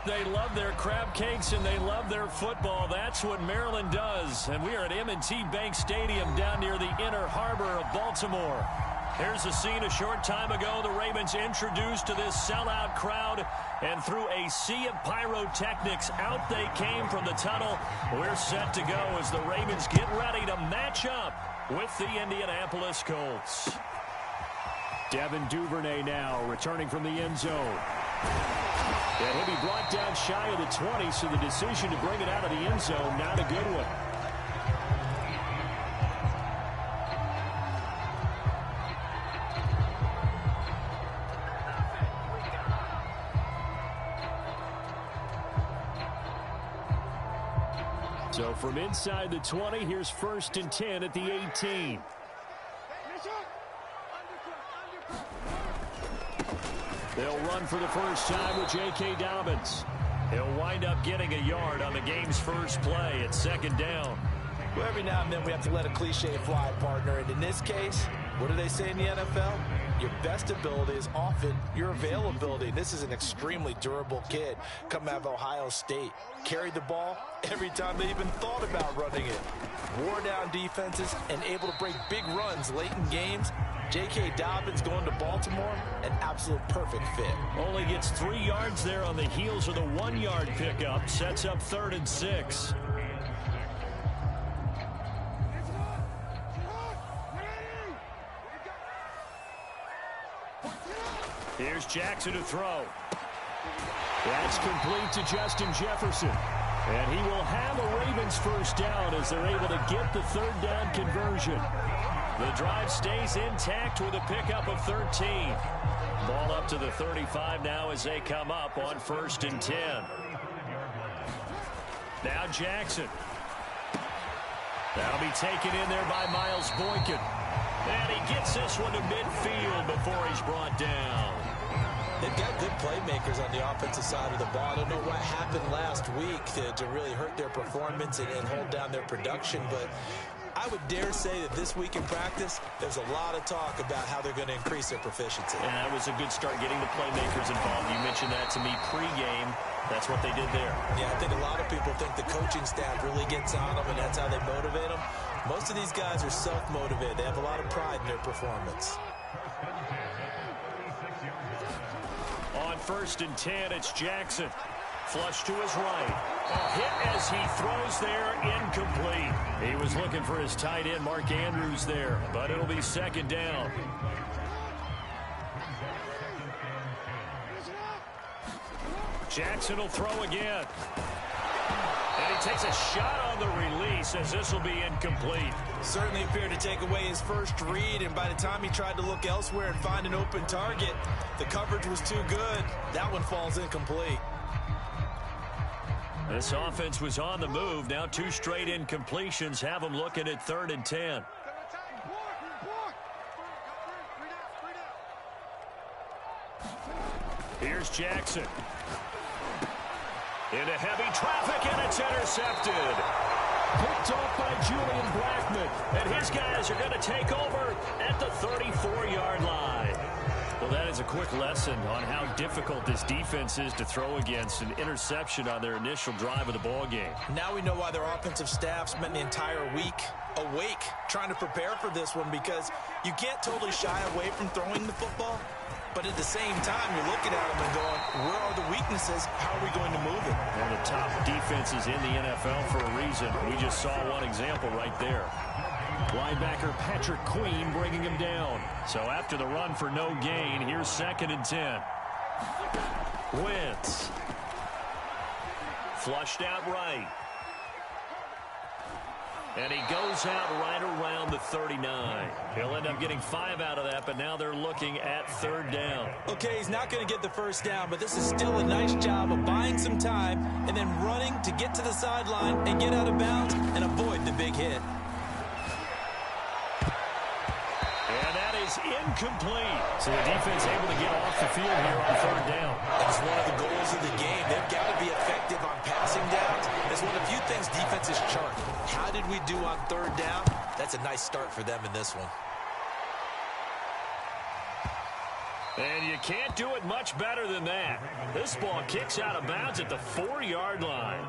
They love their crab cakes and they love their football. That's what Maryland does. And we are at M&T Bank Stadium down near the Inner Harbor of Baltimore. Here's a scene a short time ago. The Ravens introduced to this sellout crowd, and through a sea of pyrotechnics, out they came from the tunnel. We're set to go as the Ravens get ready to match up with the Indianapolis Colts. Devin Duvernay now returning from the end zone. And he'll be brought down shy of the 20, so the decision to bring it out of the end zone, not a good one. So from inside the 20, here's 1st and 10 at the 18. They'll run for the first time with J.K. Dobbins. He'll wind up getting a yard on the game's first play at 2nd down. Well, every now and then we have to let a cliche fly, partner. And in this case, what do they say in the NFL? Your best ability is often your availability. This is an extremely durable kid coming out of Ohio State. Carried the ball every time they even thought about running it. Wore down defenses and able to break big runs late in games. J.K. Dobbins going to Baltimore, an absolute perfect fit. Only gets 3 yards there on the heels of the 1-yard pickup. Sets up 3rd and 6. Here's Jackson to throw. That's complete to Justin Jefferson. And he will have a Ravens first down as they're able to get the 3rd down conversion. The drive stays intact with a pickup of 13. Ball up to the 35 now as they come up on 1st and 10. Now Jackson. That'll be taken in there by Miles Boykin. And he gets this one to midfield before he's brought down. They've got good playmakers on the offensive side of the ball. I don't know what happened last week to really hurt their performance and hold down their production, but I would dare say that this week in practice, there's a lot of talk about how they're going to increase their proficiency. And that was a good start getting the playmakers involved. You mentioned that to me pregame. That's what they did there. Yeah, I think a lot of people think the coaching staff really gets on them, and that's how they motivate them. Most of these guys are self-motivated. They have a lot of pride in their performance. On 1st and 10, it's Jackson. Flush to his right. A hit as he throws there, incomplete. He was looking for his tight end, Mark Andrews, there, but it'll be 2nd down. Jackson will throw again. And he takes a shot on the release as this will be incomplete. Certainly appeared to take away his first read, and by the time he tried to look elsewhere and find an open target, the coverage was too good. That one falls incomplete. This offense was on the move. Now 2 straight incompletions have them looking at 3rd and 10. Here's Jackson. Into heavy traffic, and it's intercepted. Picked off by Julian Blackman. And his guys are going to take over at the 34-yard line. Well, that is a quick lesson on how difficult this defense is to throw against. An interception on their initial drive of the ball game. Now we know why their offensive staff spent the entire week awake trying to prepare for this one, because you can't totally shy away from throwing the football. But at the same time, you're looking at them and going, where are the weaknesses? How are we going to move it? One of the top defenses in the NFL for a reason. We just saw one example right there. Linebacker Patrick Queen bringing him down. So after the run for no gain, here's 2nd and 10. Wentz. Flushed out right. And he goes out right around the 39. He'll end up getting 5 out of that, but now they're looking at 3rd down. Okay, he's not going to get the first down, but this is still a nice job of buying some time and then running to get to the sideline and get out of bounds and avoid the big hit. And that is incomplete. So the defense able to get off the field here on 3rd down. That's one of the goals of the game. They've got to be effective on passing downs. It's one of the few things defenses chart. How did we do on 3rd down? That's a nice start for them in this one. And you can't do it much better than that. This ball kicks out of bounds at the 4-yard line.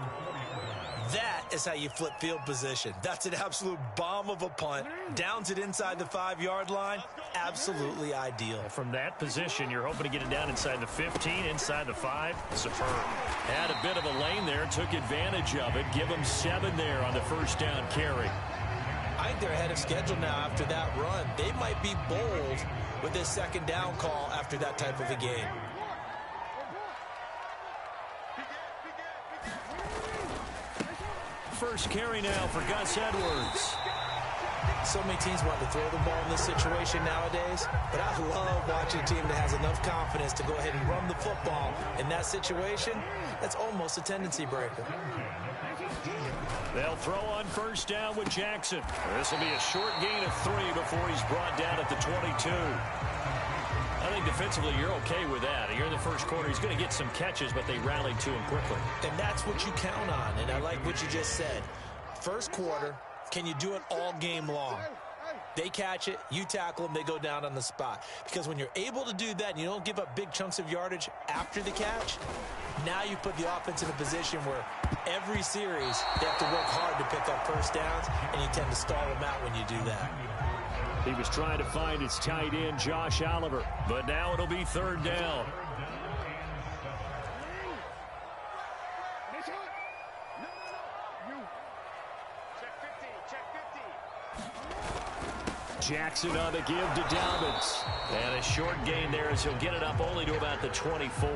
That is how you flip field position. That's an absolute bomb of a punt. Downs it inside the 5-yard line. Absolutely ideal. From that position, you're hoping to get it down inside the 15, inside the 5. Superb. Had a bit of a lane there, took advantage of it. Give them 7 there on the first down carry. I think they're ahead of schedule now after that run. They might be bold with this second down call after that type of a game. First carry now for Gus Edwards. So many teams want to throw the ball in this situation nowadays, but I love watching a team that has enough confidence to go ahead and run the football. In that situation, that's almost a tendency breaker. They'll throw on first down with Jackson. This will be a short gain of 3 before he's brought down at the 22. I think defensively you're okay with that. You're in the first quarter. He's going to get some catches, but they rallied to him quickly. And that's what you count on, and I like what you just said. First quarter, can you do it all game long? They catch it, you tackle them, they go down on the spot. Because when you're able to do that and you don't give up big chunks of yardage after the catch, now you put the offense in a position where every series they have to work hard to pick up first downs, and you tend to stall them out when you do that. He was trying to find his tight end, Josh Oliver, but now it'll be third down. Jackson on the give to Dobbins. And a short gain there as he'll get it up only to about the 24.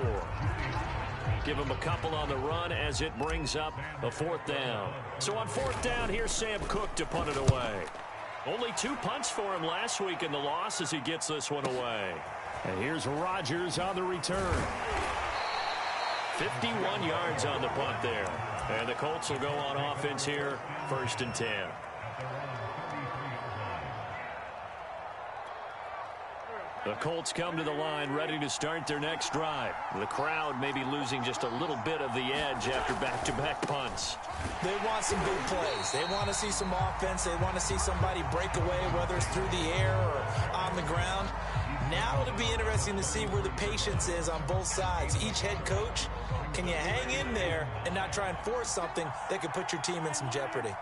Give him a couple on the run as it brings up a fourth down. So on fourth down, here's Sam Cook to punt it away. Only 2 punts for him last week in the loss as he gets this one away. And here's Rodgers on the return. 51 yards on the punt there. And the Colts will go on offense here, 1st and 10. The Colts come to the line ready to start their next drive. The crowd may be losing just a little bit of the edge after back-to-back punts. They want some big plays. They want to see some offense. They want to see somebody break away, whether it's through the air or on the ground. Now it'll be interesting to see where the patience is on both sides. Each head coach, can you hang in there and not try and force something that could put your team in some jeopardy?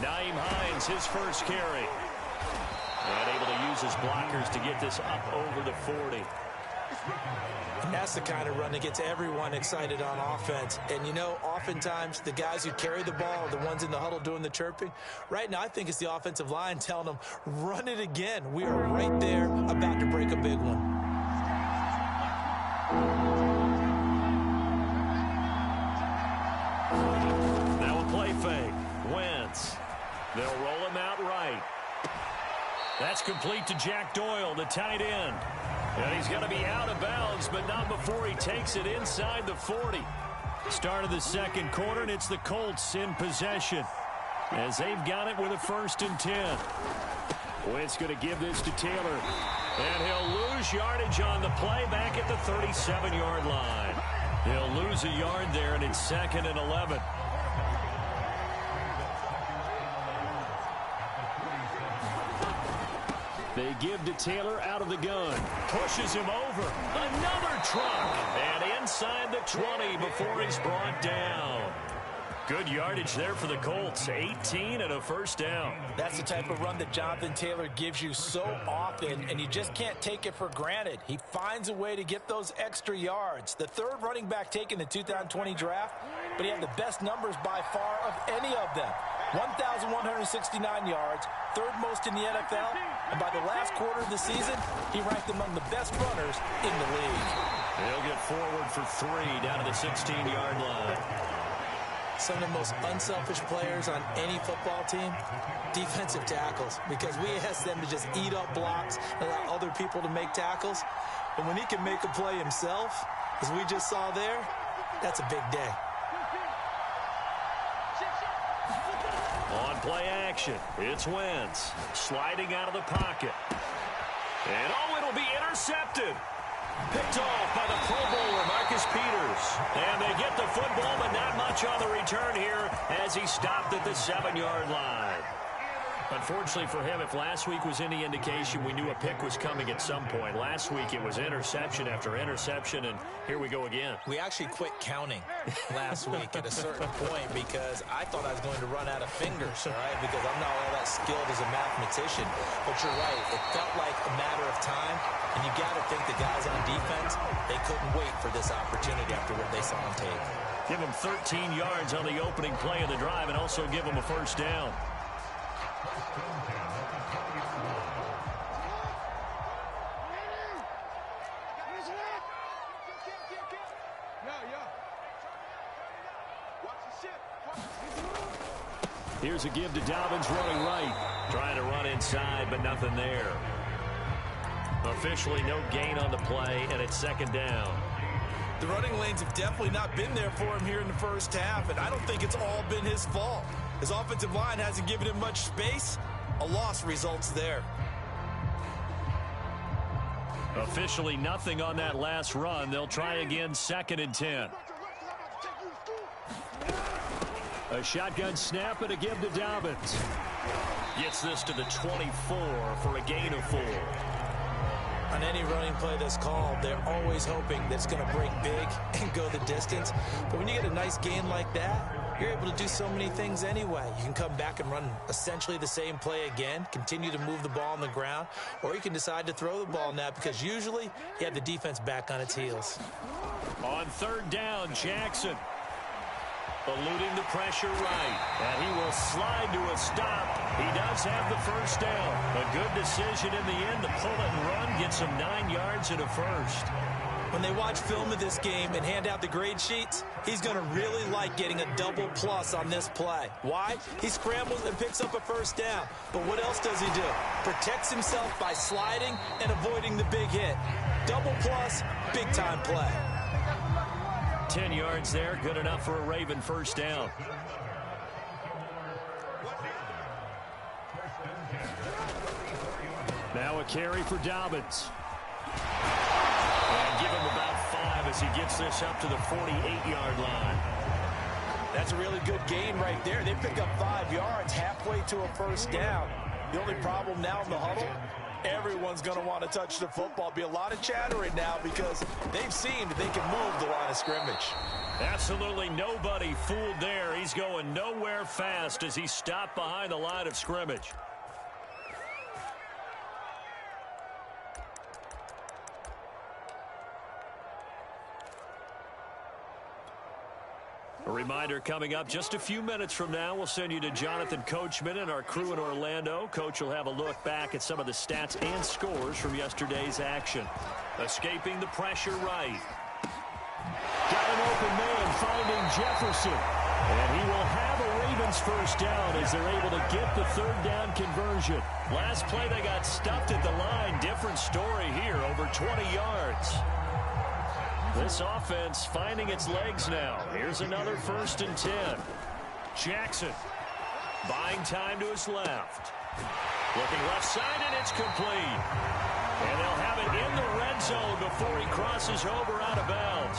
Nyheim Hines, his first carry. And able to use his blockers to get this up over the 40. And that's the kind of run that gets everyone excited on offense. And, you know, oftentimes the guys who carry the ball are the ones in the huddle doing the chirping. Right now, I think it's the offensive line telling them, run it again. We are right there about to break a big one. Now a play fake. Wentz. They'll roll him out right. That's complete to Jack Doyle, the tight end. And he's going to be out of bounds, but not before he takes it inside the 40. Start of the second quarter, and it's the Colts in possession as they've got it with a 1st and 10. Wentz going to give this to Taylor. And he'll lose yardage on the play back at the 37-yard line. He'll lose a yard there, and it's 2nd and 11. They give to Taylor out of the gun. Pushes him over. Another truck. And inside the 20 before he's brought down. Good yardage there for the Colts. 18 and a 1st down. That's the type of run that Jonathan Taylor gives you so often, and you just can't take it for granted. He finds a way to get those extra yards. The 3rd running back taken in the 2020 draft, but he had the best numbers by far of any of them. 1,169 yards, 3rd most in the NFL, and by the last quarter of the season, he ranked among the best runners in the league. He'll get forward for 3 down to the 16-yard line. Some of the most unselfish players on any football team, defensive tackles, because we ask them to just eat up blocks and allow other people to make tackles. And when he can make a play himself, as we just saw there, that's a big day. On play action, it's Wentz sliding out of the pocket. And it'll be intercepted. Picked off by the Pro Bowler, Marcus Peters. And they get the football, but not much on the return here as he stopped at the 7-yard line. Unfortunately for him, if last week was any indication, we knew a pick was coming at some point. Last week it was interception after interception, and here we go again. We actually quit counting last week at a certain point because I thought I was going to run out of fingers, all right, because I'm not all that skilled as a mathematician. But you're right. It felt like a matter of time, and you got to think the guys on defense, they couldn't wait for this opportunity after what they saw on tape. Give them 13 yards on the opening play of the drive and also give them a first down. Here's a give to Dobbins running right. Trying to run inside, but nothing there. Officially no gain on the play, and it's second down. The running lanes have definitely not been there for him here in the first half, and I don't think it's all been his fault. His offensive line hasn't given him much space. A loss results there. Officially nothing on that last run. They'll try again, 2nd and 10. A shotgun snap and a give to Dobbins. Gets this to the 24 for a gain of 4. On any running play that's called, they're always hoping that it's going to break big and go the distance. But when you get a nice gain like that, you're able to do so many things anyway. You can come back and run essentially the same play again, continue to move the ball on the ground, or you can decide to throw the ball now because usually you have the defense back on its heels. On 3rd down, Jackson. Eluding the pressure right. And he will slide to a stop. He does have the first down. A good decision in the end to pull it and run. Gets him 9 yards and a first. When they watch film of this game and hand out the grade sheets, he's going to really like getting a double plus on this play. Why? He scrambles and picks up a first down. But what else does he do? Protects himself by sliding and avoiding the big hit. Double plus, big time play. 10 yards there, good enough for a Raven first down. Now a carry for Dobbins. And give him about 5 as he gets this up to the 48-yard line. That's a really good gain right there. They pick up 5 yards halfway to a first down. The only problem now in the huddle, everyone's going to want to touch the football. Be a lot of chattering now because they've seen that they can move the line of scrimmage. Absolutely nobody fooled there. He's going nowhere fast as he stopped behind the line of scrimmage. A reminder coming up just a few minutes from now, we'll send you to Jonathan Coachman and our crew in Orlando. Coach will have a look back at some of the stats and scores from yesterday's action. Escaping the pressure right. Got an open man finding Jefferson. And he will have a Ravens first down as they're able to get the 3rd down conversion. Last play they got stuffed at the line. Different story here, over 20 yards. This offense finding its legs now. Here's another 1st and 10. Jackson buying time to his left. Looking left side, and it's complete. And they'll have it in the red zone before he crosses over out of bounds.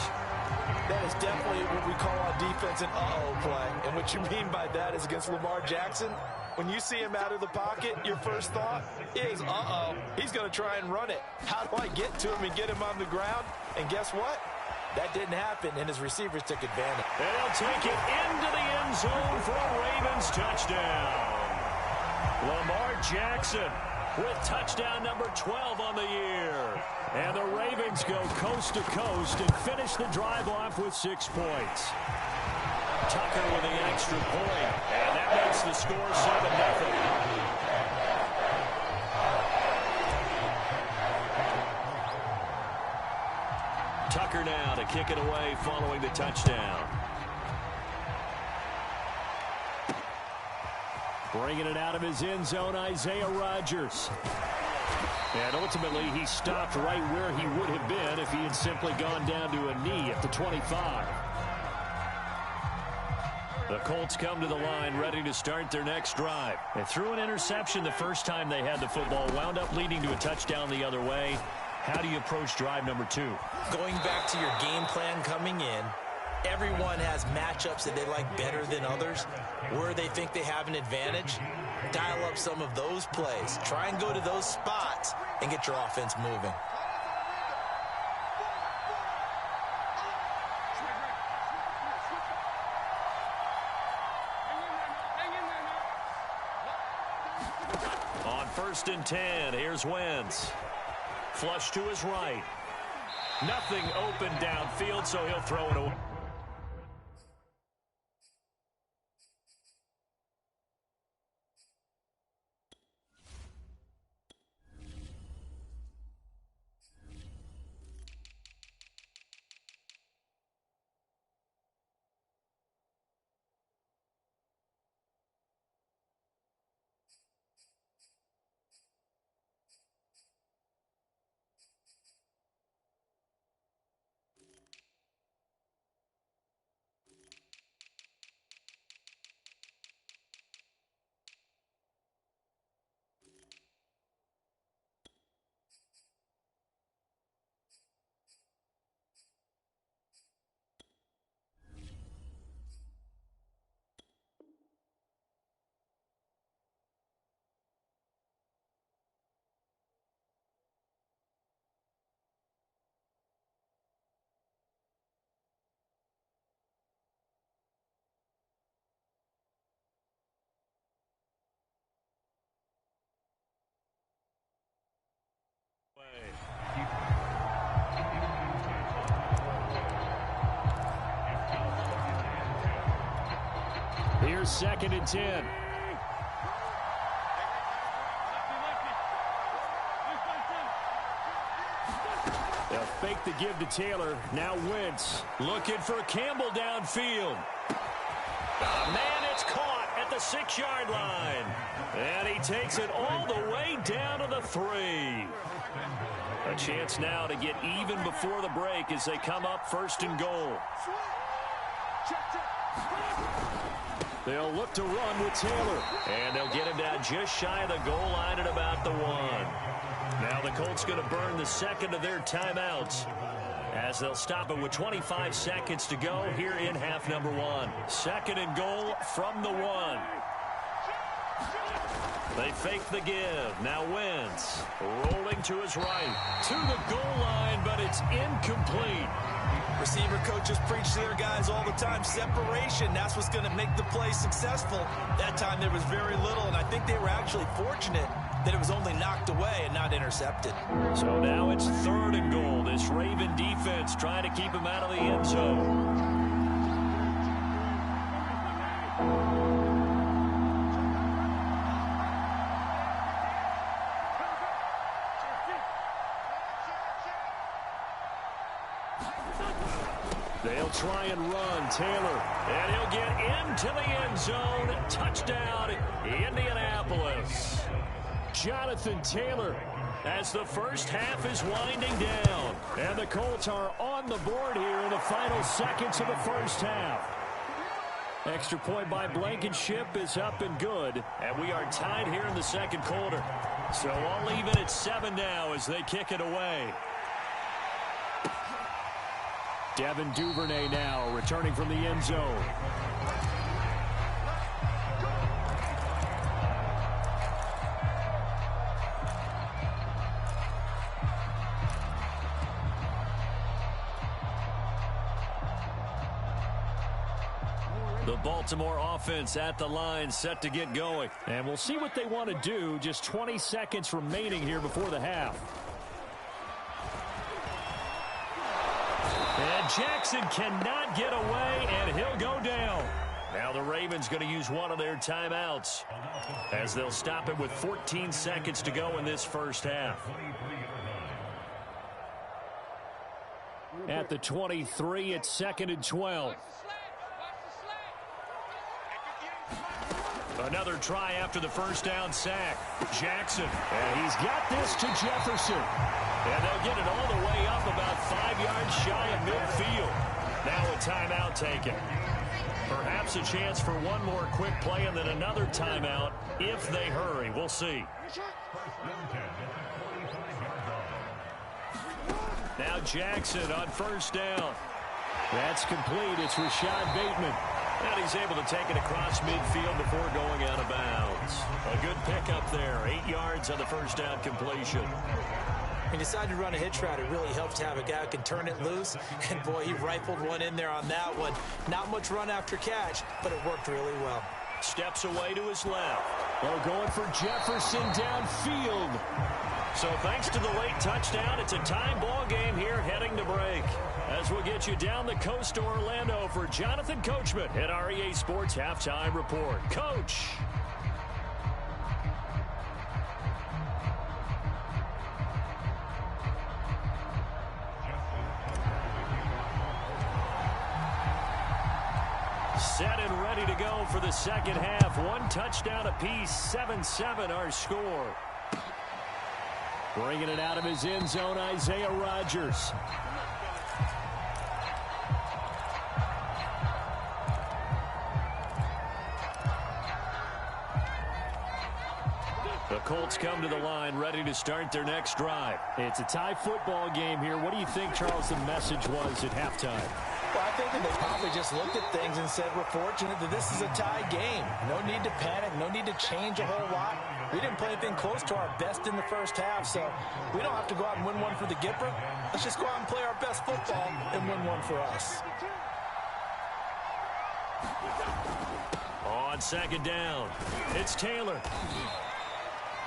That is definitely what we call on defense an uh-oh play. And what you mean by that is against Lamar Jackson, when you see him out of the pocket, your first thought is, uh-oh, he's going to try and run it. How do I get to him and get him on the ground? And guess what? That didn't happen, and his receivers took advantage. And they'll take it into the end zone for a Ravens touchdown. Lamar Jackson with touchdown number 12 on the year. And the Ravens go coast to coast and finish the drive off with 6 points. Tucker with the extra point, and that makes the score 7-0. Tucker now to kick it away following the touchdown. Bringing it out of his end zone, Isaiah Rodgers. And ultimately, he stopped right where he would have been if he had simply gone down to a knee at the 25. The Colts come to the line ready to start their next drive. They threw an interception the first time they had the football, wound up leading to a touchdown the other way. How do you approach drive number 2? Going back to your game plan coming in, everyone has matchups that they like better than others, where they think they have an advantage. Dial up some of those plays. Try and go to those spots and get your offense moving. On 1st and 10, here's Wentz. Flush to his right. Nothing open downfield, so he'll throw it away. Here's 2nd and 10. They'll fake the give to Taylor. Now Wentz looking for Campbell downfield. Man, it's caught at the 6-yard line. And he takes it all the way down to the 3. A chance now to get even before the break as they come up 1st and goal. They'll look to run with Taylor. And they'll get him down just shy of the goal line at about the 1. Now the Colts going to burn the 2nd of their timeouts as they'll stop it with 25 seconds to go here in half number 1. 2nd and goal from the 1. They fake the give. Now Wentz rolling to his right. To the goal line, but it's incomplete. Receiver coaches preach to their guys all the time. Separation, that's what's going to make the play successful. That time there was very little, and I think they were actually fortunate that it was only knocked away and not intercepted. So now it's 3rd and goal. This Raven defense trying to keep him out of the end zone. They'll try and run Taylor, and he'll get into the end zone. Touchdown, Indianapolis. Jonathan Taylor as the first half is winding down. And the Colts are on the board here in the final seconds of the first half. Extra point by Blankenship is up and good. And we are tied here in the 2nd quarter. So all even at 7 now as they kick it away. Devin Duvernay now returning from the end zone. The Baltimore offense at the line set to get going. And we'll see what they want to do. Just 20 seconds remaining here before the half. And Jackson cannot get away, and he'll go down. Now the Ravens going to use one of their timeouts as they'll stop it with 14 seconds to go in this first half. At the 23, it's 2nd and 12. Another try after the first down sack. Jackson, and he's got this to Jefferson. And they'll get it all the way up about 5 yards shy of midfield. Now a timeout taken. Perhaps a chance for one more quick play and then another timeout if they hurry. We'll see. Now Jackson on first down. That's complete. It's Rashad Bateman. And he's able to take it across midfield before going out of bounds. A good pickup there. 8 yards on the first down completion. He decided to run a hitch route. It really helps to have a guy who can turn it loose. And, boy, he rifled one in there on that one. Not much run after catch, but it worked really well. Steps away to his left. Oh, going for Jefferson downfield. So thanks to the late touchdown, it's a tie ball game here heading to break. As we'll get you down the coast to Orlando for Jonathan Coachman at our EA Sports Halftime Report. Coach. Set and ready to go for the second half. 1 touchdown apiece, 7-7 our score. Bringing it out of his end zone, Isaiah Rodgers. The Colts come to the line, ready to start their next drive. It's a tie football game here. What do you think, Charles, the message was at halftime? Well, I think that they probably just looked at things and said, we're fortunate that this is a tie game. No need to panic, no need to change a whole lot. We didn't play anything close to our best in the first half, so we don't have to go out and win one for the Gipper. Let's just go out and play our best football and win one for us. On second down, it's Taylor.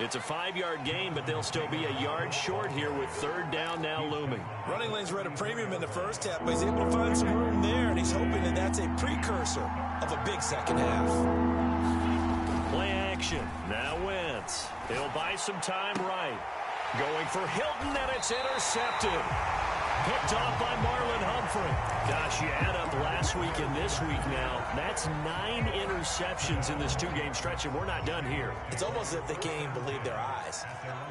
It's a 5-yard gain, but they'll still be a yard short here with third down now looming. Running lanes were at a premium in the first half, but he's able to find some room there, and he's hoping that that's a precursor of a big second half. Play action. Now Wentz. He'll buy some time right. Going for Hilton, and it's intercepted. Picked off by Marlon Humphrey. Gosh, you add up last week and this week now. That's 9 interceptions in this 2-game stretch, and we're not done here. It's almost as if they can't even believe their eyes.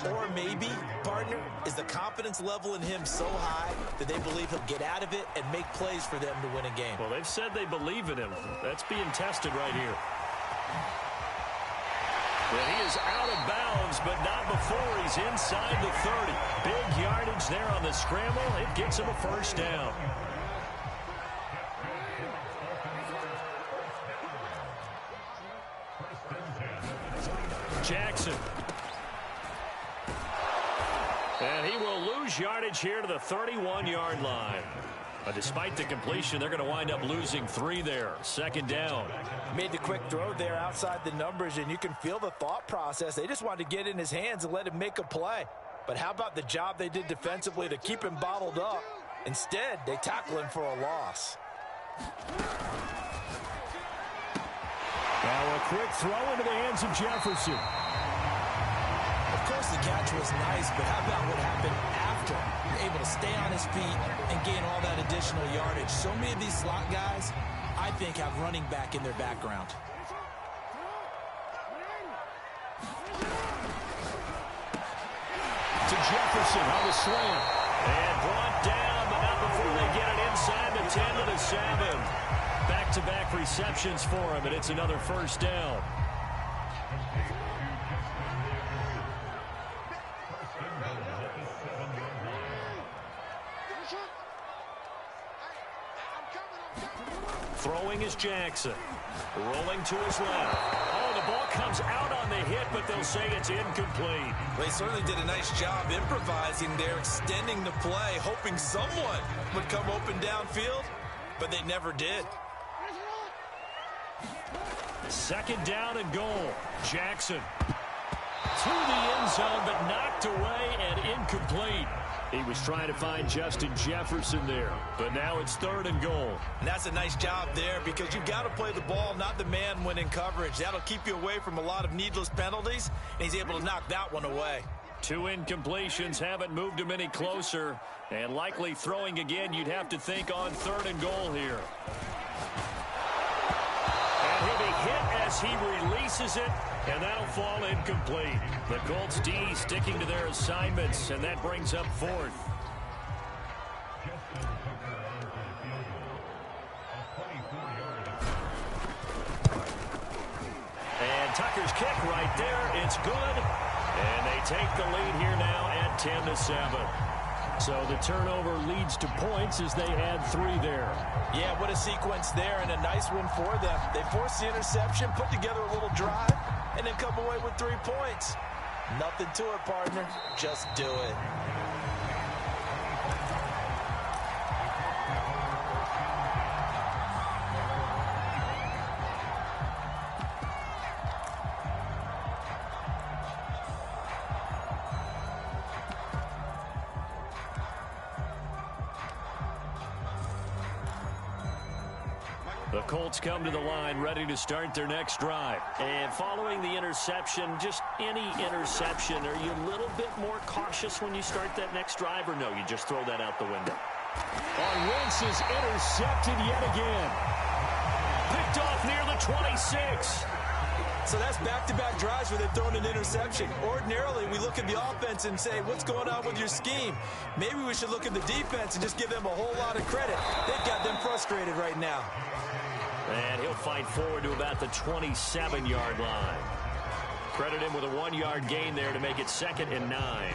Or maybe, partner, is the confidence level in him so high that they believe he'll get out of it and make plays for them to win a game. Well, they've said they believe in him. That's being tested right here. Well, he is out of bounds, but not before he's inside the 30. Big yardage there on the scramble. It gets him a first down. Jackson. And he will lose yardage here to the 31-yard line. But despite the completion, they're going to wind up losing 3 there. Second down. Made the quick throw there outside the numbers, and you can feel the thought process. They just wanted to get in his hands and let him make a play. But how about the job they did defensively to keep him bottled up? Instead, they tackle him for a loss. Now a quick throw into the hands of Jefferson. Of course, the catch was nice, but how about what happened after? You're able to stay on his feet and gain all that additional yardage. So many of these slot guys, I think, have running back in their background. To Jefferson on the slant. And brought down, but not before they get it inside the 10 to the 7. Back-to-back receptions for him, and it's another first down. Throwing is Jackson. Rolling to his left. Oh, the ball comes out on the hit, but they'll say it's incomplete. They certainly did a nice job improvising there, extending the play, hoping someone would come open downfield, but they never did. Second down and goal. Jackson to the end zone, but knocked away and incomplete. He was trying to find Justin Jefferson there, but now it's third and goal. And that's a nice job there because you've got to play the ball, not the man when in coverage. That'll keep you away from a lot of needless penalties, and he's able to knock that one away. 2 incompletions haven't moved him any closer, and likely throwing again, you'd have to think on third and goal here. And he'll be hit as he releases it, and that'll fall incomplete. The Colts D sticking to their assignments, and that brings up fourth. And Tucker's kick right there. It's good. And they take the lead here now at 10-7. So the turnover leads to points as they add 3 there. Yeah, what a sequence there, and a nice one for them. They force the interception, put together a little drive, and then come away with 3 points. Nothing to it, partner. Just do it. The Colts come to the line ready to start their next drive. And following the interception, just any interception, are you a little bit more cautious when you start that next drive, or no, you just throw that out the window? Wentz is intercepted yet again. Picked off near the 26. So that's back-to-back drives where they've thrown an interception. Ordinarily, we look at the offense and say, what's going on with your scheme? Maybe we should look at the defense and just give them a whole lot of credit. They've got them frustrated right now. And he'll fight forward to about the 27-yard line. Credit him with a 1-yard gain there to make it 2nd and 9.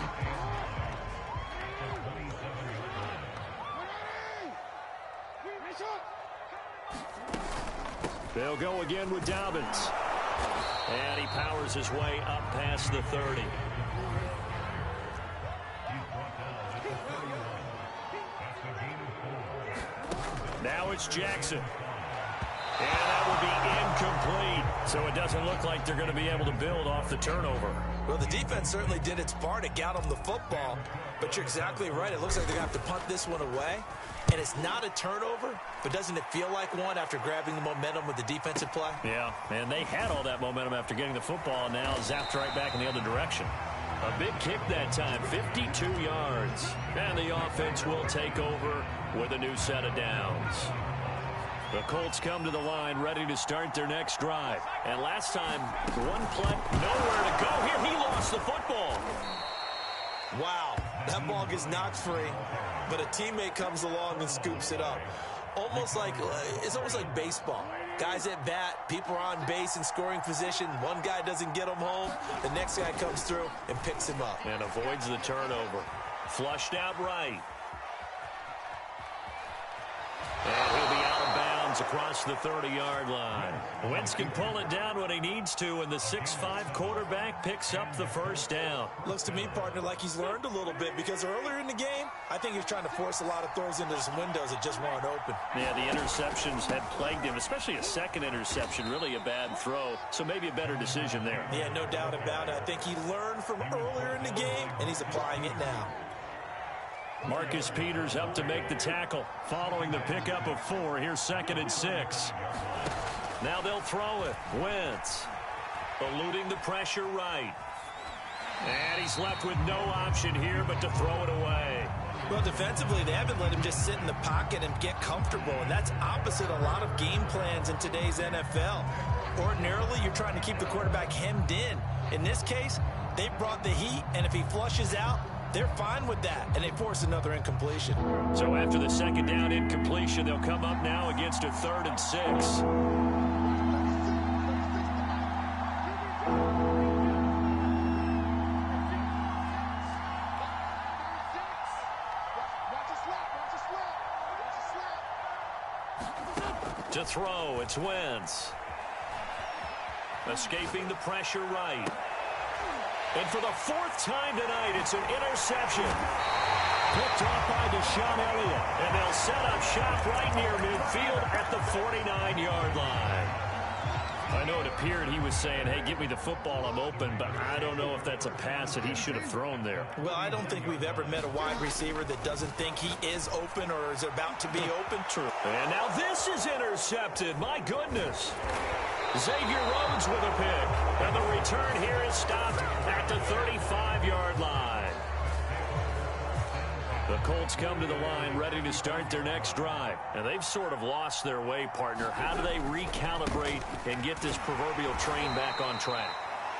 They'll go again with Dobbins. And he powers his way up past the 30. Now it's Jackson. And that will be incomplete. So it doesn't look like they're going to be able to build off the turnover. Well, the defense certainly did its part to get them the football. But you're exactly right. It looks like they're going to have to punt this one away. And it's not a turnover, but doesn't it feel like one after grabbing the momentum with the defensive play? Yeah, and they had all that momentum after getting the football, and now zapped right back in the other direction. A big kick that time, 52 yards. And the offense will take over with a new set of downs. The Colts come to the line ready to start their next drive. And last time, one play, nowhere to go. Here, he lost the football. Wow, that ball gets knocked free, but a teammate comes along and scoops it up. It's almost like baseball. Guys at bat, people are on base in scoring position. One guy doesn't get him home. The next guy comes through and picks him up. And avoids the turnover. Flushed out right. And he'll be out of bounds across the 30-yard line. Wentz can pull it down when he needs to, and the 6'5" quarterback picks up the first down. Looks to me, partner, like he's learned a little bit, because earlier in the game, I think he was trying to force a lot of throws into some windows that just weren't open. Yeah, the interceptions had plagued him, especially a second interception, really a bad throw, so maybe a better decision there. Yeah, no doubt about it. I think he learned from earlier in the game, and he's applying it now. Marcus Peters up to make the tackle. Following the pickup of 4, here's 2nd and 6. Now they'll throw it. Wentz eluding the pressure right. And he's left with no option here but to throw it away. Well, defensively, they haven't let him just sit in the pocket and get comfortable, and that's opposite a lot of game plans in today's NFL. Ordinarily, you're trying to keep the quarterback hemmed in. In this case, they brought the heat, and if he flushes out, they're fine with that, and they force another incompletion. So after the 2nd down incompletion, they'll come up now against a 3rd and 6. To throw, it's Wentz. Escaping the pressure right. And for the 4th time tonight, it's an interception. Picked off by Deshaun Elliott. And they'll set up shop right near midfield at the 49-yard line. I know it appeared he was saying, hey, give me the football, I'm open, but I don't know if that's a pass that he should have thrown there. Well, I don't think we've ever met a wide receiver that doesn't think he is open or is about to be open. True. And now this is intercepted. My goodness. Xavier Rhodes with a pick. And the return here is stopped at the 35-yard line. The Colts come to the line ready to start their next drive. And they've sort of lost their way, partner. How do they recalibrate and get this proverbial train back on track?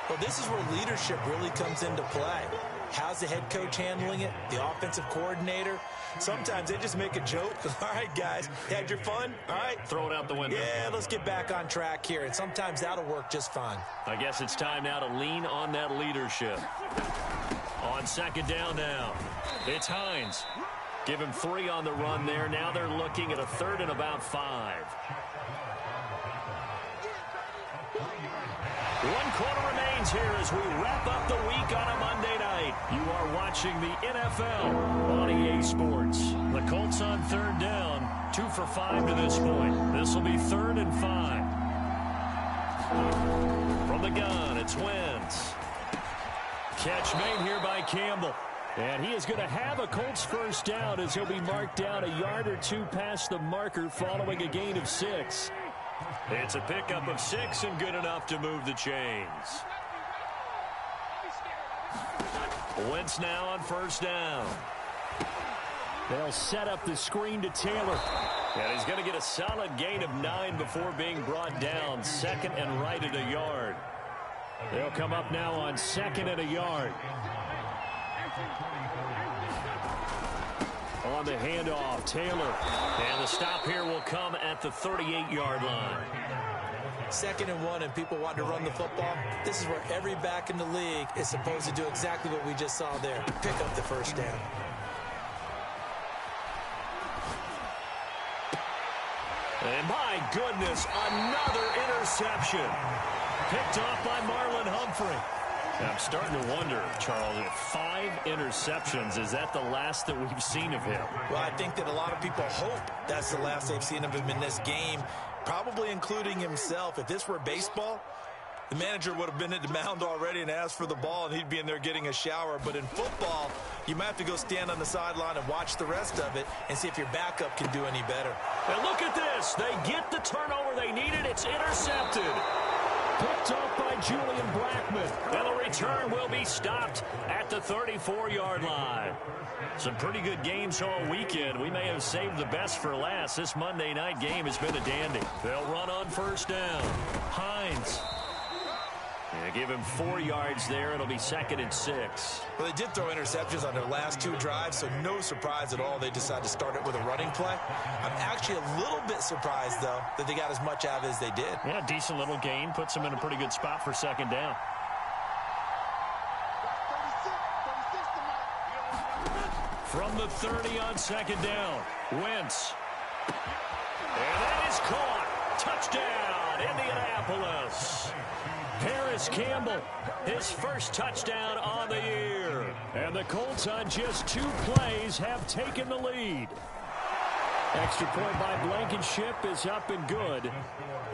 Well, this is where leadership really comes into play. How's the head coach handling it? The offensive coordinator? Sometimes they just make a joke. All right, guys, had your fun? All right. Throw it out the window. Yeah, let's get back on track here. And sometimes that'll work just fine. I guess it's time now to lean on that leadership. On On second down now, it's Hines. Give him 3 on the run there. Now they're looking at a 3rd and about 5. 1 quarter remains here as we wrap up the week on a Monday night. You are watching the NFL on EA Sports. The Colts on 3rd down, 2 for 5 to this point. This will be 3rd and 5. From the gun, it's Wentz. Catch made here by Campbell. And he is going to have a Colts first down as he'll be marked down a yard or 2 past the marker following a gain of 6. It's a pickup of 6 and good enough to move the chains. Wentz now on first down. They'll set up the screen to Taylor. And he's going to get a solid gain of 9 before being brought down. 2nd and right at a yard. They'll come up now on 2nd and a yard. On the handoff, Taylor. And the stop here will come at the 38-yard line. 2nd and 1 and people want to run the football. This is where every back in the league is supposed to do exactly what we just saw there. Pick up the first down. And my goodness, another interception. Picked off by Marlon Humphrey. And I'm starting to wonder, Charles, if 5 interceptions, is that the last that we've seen of him? Well, I think that a lot of people hope that's the last they've seen of him in this game, probably including himself. If this were baseball, the manager would have been at the mound already and asked for the ball, and he'd be in there getting a shower. But in football, you might have to go stand on the sideline and watch the rest of it and see if your backup can do any better. And look at this. They get the turnover they needed. It's intercepted. Picked off by Julian Blackmon. And the return will be stopped at the 34-yard line. Some pretty good games all weekend. We may have saved the best for last. This Monday night game has been a dandy. They'll run on first down. Hines. And give him 4 yards there. It'll be 2nd and 6. Well, they did throw interceptions on their last 2 drives, so no surprise at all they decided to start it with a running play. I'm actually a little bit surprised, though, that they got as much out of it as they did. Yeah, decent little gain. Puts them in a pretty good spot for 2nd down. From the 30 on 2nd down, Wentz. And that is caught. Touchdown, Indianapolis. Harris Campbell, his first touchdown on the year. And the Colts on just 2 plays have taken the lead. Extra point by Blankenship is up and good.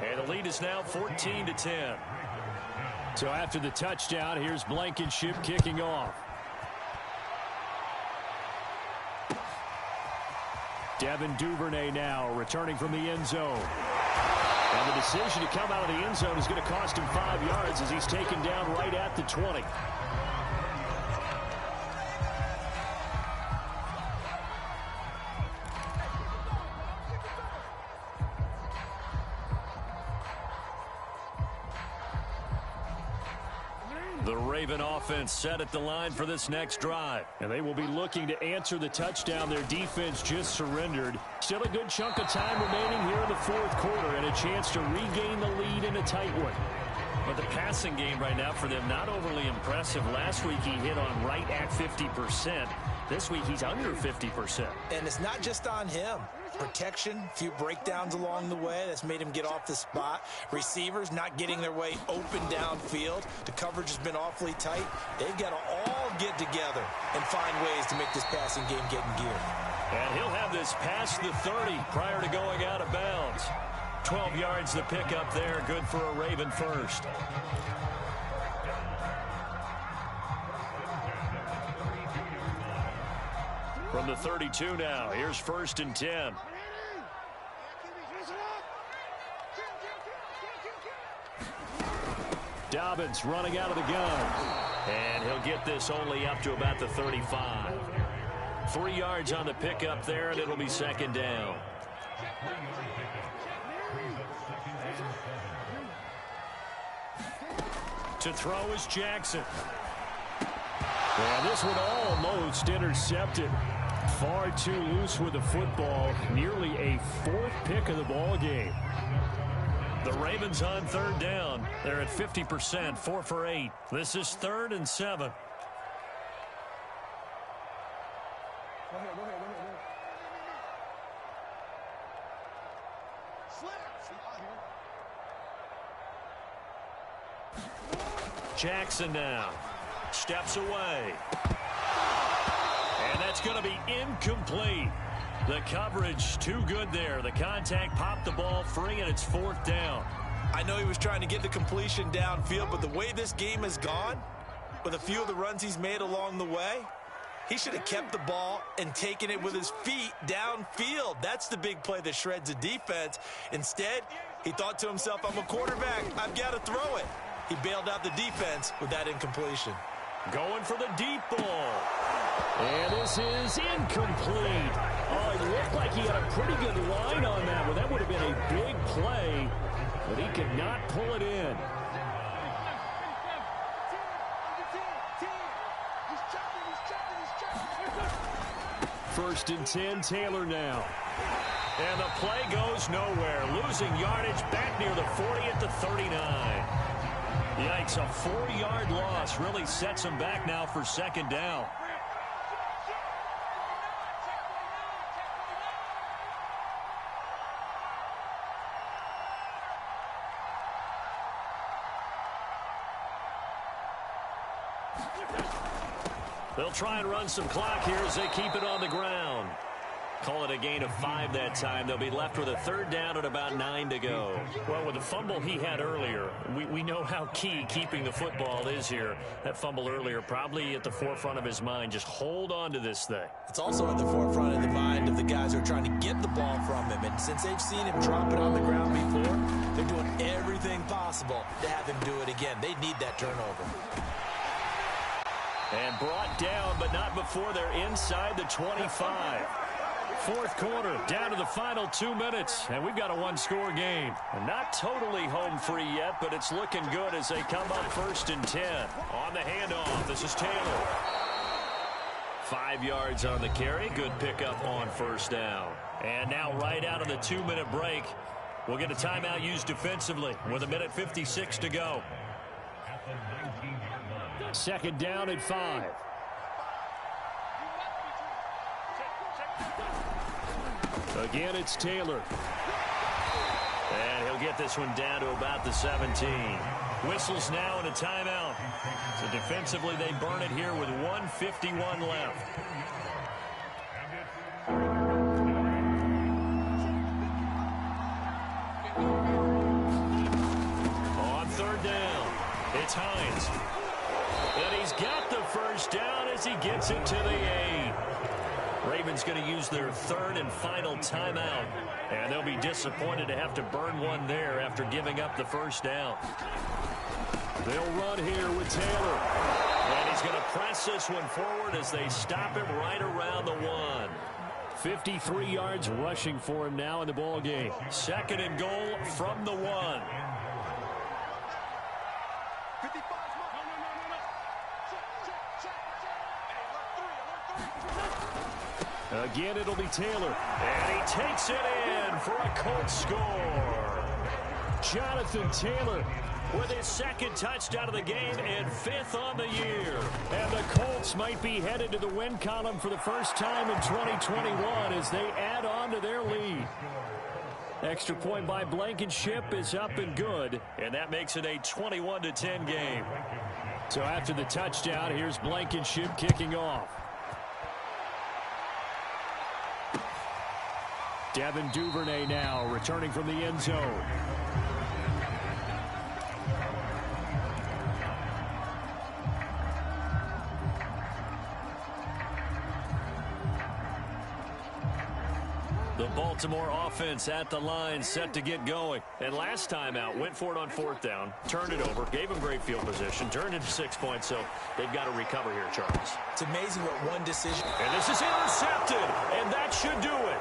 And the lead is now 14-10. So after the touchdown, here's Blankenship kicking off. Devin Duvernay now returning from the end zone. And the decision to come out of the end zone is going to cost him 5 yards as he's taken down right at the 20. The Raven offense set at the line for this next drive. And they will be looking to answer the touchdown their defense just surrendered. Still a good chunk of time remaining here in the 4th quarter and a chance to regain the lead in a tight one. But the passing game right now for them not overly impressive. Last week he hit on right at 50%. This week he's under 50%. And it's not just on him. Protection, a few breakdowns along the way. That's made him get off the spot. Receivers not getting their way open downfield. The coverage has been awfully tight. They've got to all get together and find ways to make this passing game get in gear. And he'll have this past the 30 prior to going out of bounds. 12 yards the pickup there. Good for a Raven first. From the 32 now, here's 1st and 10. Dobbins running out of the gun. And he'll get this only up to about the 35. 3 yards on the pickup there, and it'll be 2nd down. To throw is Jackson. Well, this one almost intercepted. Far too loose with the football. Nearly a 4th pick of the ball game. The Ravens on 3rd down. They're at 50%, 4 for 8. This is 3rd and 7. Jackson now steps away. And that's going to be incomplete. The coverage too good there. The contact popped the ball free, and it's 4th down. I know he was trying to get the completion downfield, but the way this game has gone, with a few of the runs he's made along the way, he should have kept the ball and taken it with his feet downfield. That's the big play that shreds a defense. Instead, he thought to himself, I'm a quarterback, I've got to throw it. He bailed out the defense with that incompletion. Going for the deep ball. And this is incomplete. Oh, it looked like he had a pretty good line on that one. That would have been a big play, but he could not pull it in. First and 10, Taylor now. And the play goes nowhere. Losing yardage back near the 40 at the 39. Yikes, a 4-yard loss really sets him back now for 2nd down. They'll try and run some clock here as they keep it on the ground. Call it a gain of 5 that time. They'll be left with a 3rd down and about 9 to go. Well, with the fumble he had earlier, we know how key keeping the football is here. That fumble earlier probably at the forefront of his mind. Just hold on to this thing. It's also at the forefront of the mind of the guys who are trying to get the ball from him. And since they've seen him drop it on the ground before, they're doing everything possible to have him do it again. They need that turnover. And brought down, but not before they're inside the 25. 4th quarter, down to the final 2 minutes, and we've got a 1-score game. And not totally home free yet, but it's looking good as they come up 1st and 10. On the handoff, this is Taylor. 5 yards on the carry. Good pickup on 1st down. And now right out of the 2-minute break, we'll get a timeout used defensively with 1:56 to go. 2nd down at 5. Again, it's Taylor. And he'll get this one down to about the 17. Whistles now and a timeout. So defensively, they burn it here with 1:51 left. On 3rd down, it's Hines. And he's got the 1st down as he gets it to the 8. Ravens going to use their 3rd and final timeout. And they'll be disappointed to have to burn one there after giving up the 1st down. They'll run here with Taylor. And he's going to press this one forward as they stop him right around the 1. 53 yards rushing for him now in the ball game. 2nd and goal from the 1. Again, it'll be Taylor. And he takes it in for a Colts score. Jonathan Taylor with his 2nd touchdown of the game and 5th on the year. And the Colts might be headed to the win column for the first time in 2021 as they add on to their lead. Extra point by Blankenship is up and good. And that makes it a 21-10 game. So after the touchdown, here's Blankenship kicking off. Devin Duvernay now returning from the end zone. The Baltimore offense at the line, set to get going. And last time out, went for it on 4th down, turned it over, gave them great field position, turned it to 6 points, so they've got to recover here, Charles. It's amazing what one decision. And this is intercepted, and that should do it.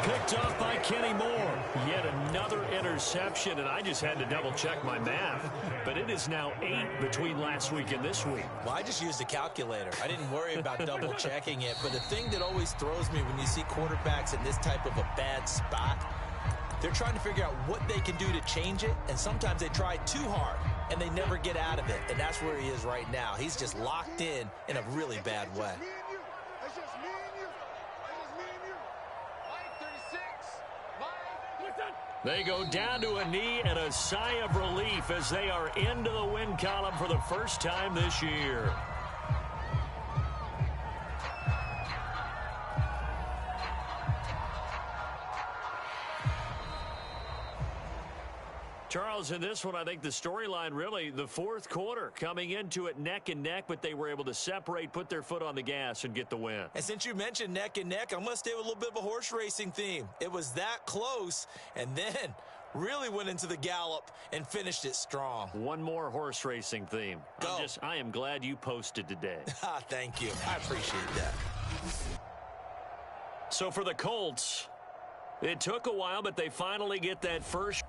Picked off by Kenny Moore. Yet another interception, and I just had to double-check my math. But it is now 8 between last week and this week. Well, I just used a calculator. I didn't worry about double-checking it. But the thing that always throws me when you see quarterbacks in this type of a bad spot, they're trying to figure out what they can do to change it, and sometimes they try too hard, and they never get out of it. And that's where he is right now. He's just locked in a really bad way. They go down to a knee and a sigh of relief as they are into the win column for the first time this year. Charles, in this one, I think the storyline really, the fourth quarter, coming into it neck and neck, but they were able to separate, put their foot on the gas, and get the win. And since you mentioned neck and neck, I'm going to stay with a little bit of a horse racing theme. It was that close, and then really went into the gallop and finished it strong. One more horse racing theme. Go. I am glad you posted today. Thank you. I appreciate that. So for the Colts, it took a while, but they finally get that first.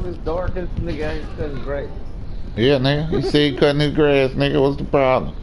It's dark, this nigga ain't cutting grass. Yeah, nigga. You see he cutting his grass, nigga. What's the problem?